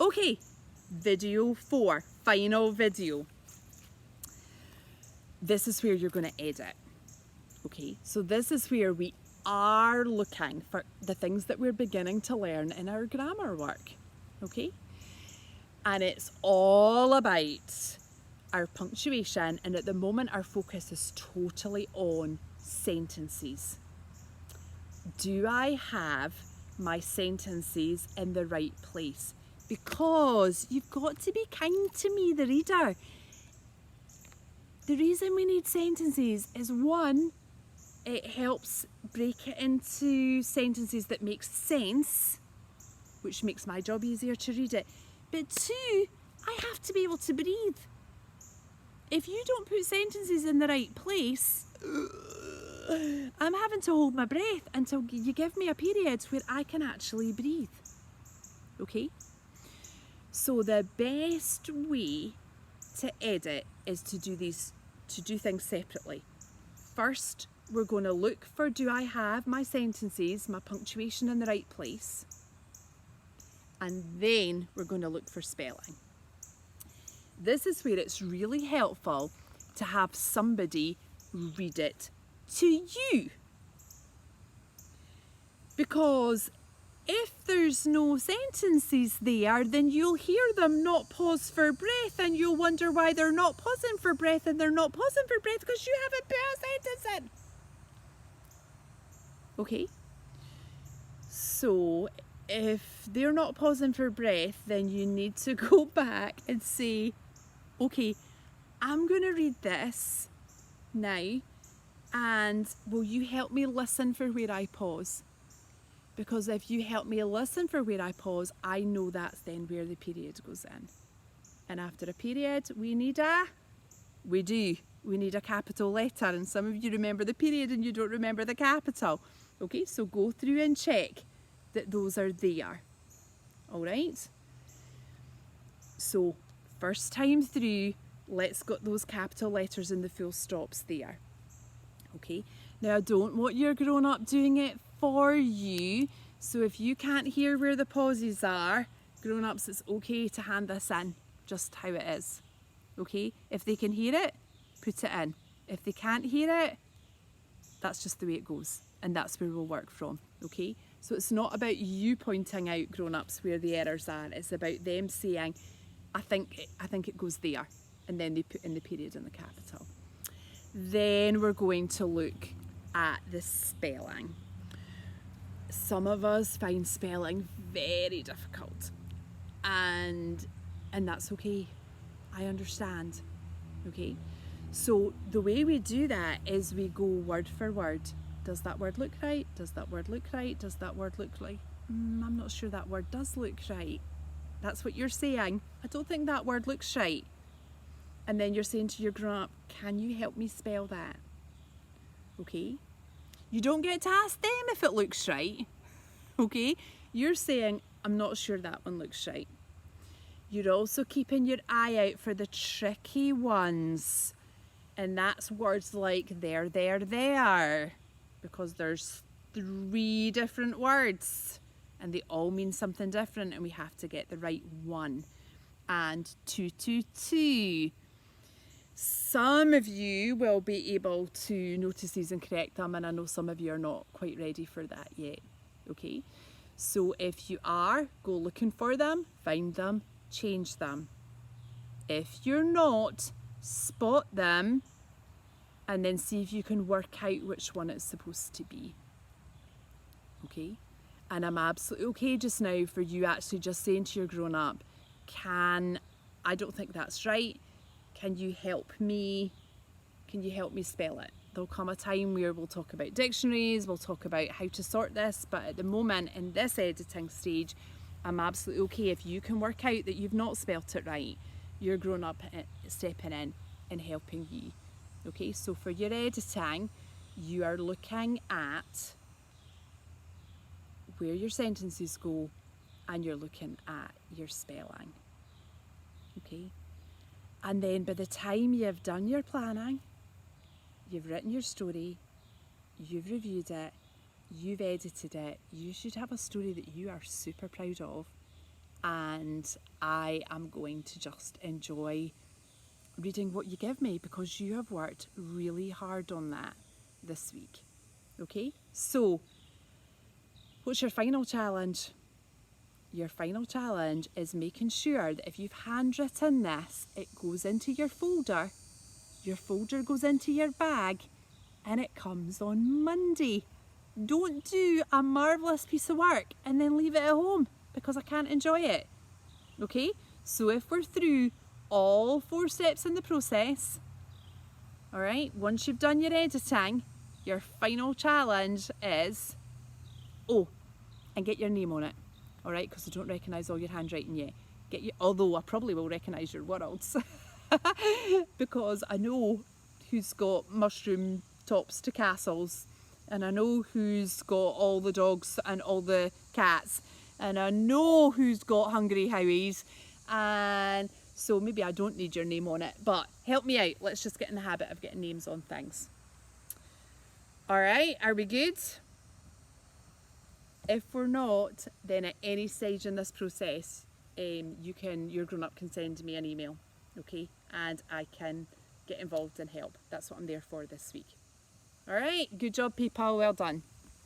Okay, video 4, final video. This is where you're going to edit. Okay, so this is where we are looking for the things that we're beginning to learn in our grammar work. Okay, and it's all about our punctuation, and at the moment our focus is totally on sentences. Do I have my sentences in the right place? Because you've got to be kind to me, the reader. The reason we need sentences is, one, it helps break it into sentences that make sense, which makes my job easier to read it. But two, I have to be able to breathe. If you don't put sentences in the right place, I'm having to hold my breath until you give me a period where I can actually breathe. Okay? So the best way to edit is to do things separately. First, we're going to look for, do I have my sentences, my punctuation in the right place? And then we're going to look for spelling. This is where it's really helpful to have somebody read it to you. Because if there's no sentences there, then you'll hear them not pause for breath, and you'll wonder why they're not pausing for breath, and they're not pausing for breath because you haven't put a sentence in. Okay? So if they're not pausing for breath, then you need to go back and say, okay, I'm going to read this now, and will you help me listen for where I pause? Because if you help me listen for where I pause, I know that's then where the period goes in. And after a period, we need a capital letter. And some of you remember the period and you don't remember the capital. Okay, so go through and check that those are there. All right? So first time through, let's get those capital letters and the full stops there. Okay, now I don't want your grown-up doing it for you, so if you can't hear where the pauses are, grown-ups, it's okay to hand this in just how it is. Okay, if they can hear it, put it in. If they can't hear it, that's just the way it goes, and that's where we'll work from. Okay, so it's not about you pointing out, grown-ups, where the errors are. It's about them saying, I think it goes there, and then they put in the period and the capital. Then we're going to look at the spelling. Some of us find spelling very difficult, and that's okay. I understand. Okay, so the way we do that is we go word for word. Does that word look right? Does that word look right? Does that word look like, I'm not sure that word does look right. That's what you're saying. I don't think that word looks right. And then you're saying to your grown-up, can you help me spell that? Okay? You don't get to ask them if it looks right. Okay? You're saying, I'm not sure that one looks right. You're also keeping your eye out for the tricky ones. And that's words like there, because there's 3 different words and they all mean something different, and we have to get the right one. And 2. Some of you will be able to notice these and correct them, and I know some of you are not quite ready for that yet. Okay, so if you are, go looking for them, find them, change them. If you're not, spot them and then see if you can work out which one it's supposed to be. Okay, and I'm absolutely okay just now for you actually just saying to your grown-up, I don't think that's right. Can you help me spell it? There'll come a time where we'll talk about dictionaries, we'll talk about how to sort this, but at the moment in this editing stage, I'm absolutely okay if you can work out that you've not spelt it right. You're grown up stepping in and helping you. Okay, so for your editing, you are looking at where your sentences go and you're looking at your spelling. Okay, and then by the time you've done your planning, you've written your story, you've reviewed it, you've edited it, you should have a story that you are super proud of, and I am going to just enjoy reading what you give me because you have worked really hard on that this week. Okay, so what's your final challenge? Your final challenge is making sure that if you've handwritten this, it goes into your folder goes into your bag, and it comes on Monday. Don't do a marvellous piece of work and then leave it at home because I can't enjoy it. Okay, so if we're through all 4 steps in the process, all right, once you've done your editing, your final challenge is, and get your name on it. All right, because I don't recognise all your handwriting yet. Although I probably will recognise your words because I know who's got mushroom tops to castles, and I know who's got all the dogs and all the cats, and I know who's got hungry howies, and so maybe I don't need your name on it, but help me out. Let's just get in the habit of getting names on things. All right, are we good? If we're not, then at any stage in this process, your grown-up can send me an email, okay? And I can get involved and help. That's what I'm there for this week. All right, good job, people. Well done.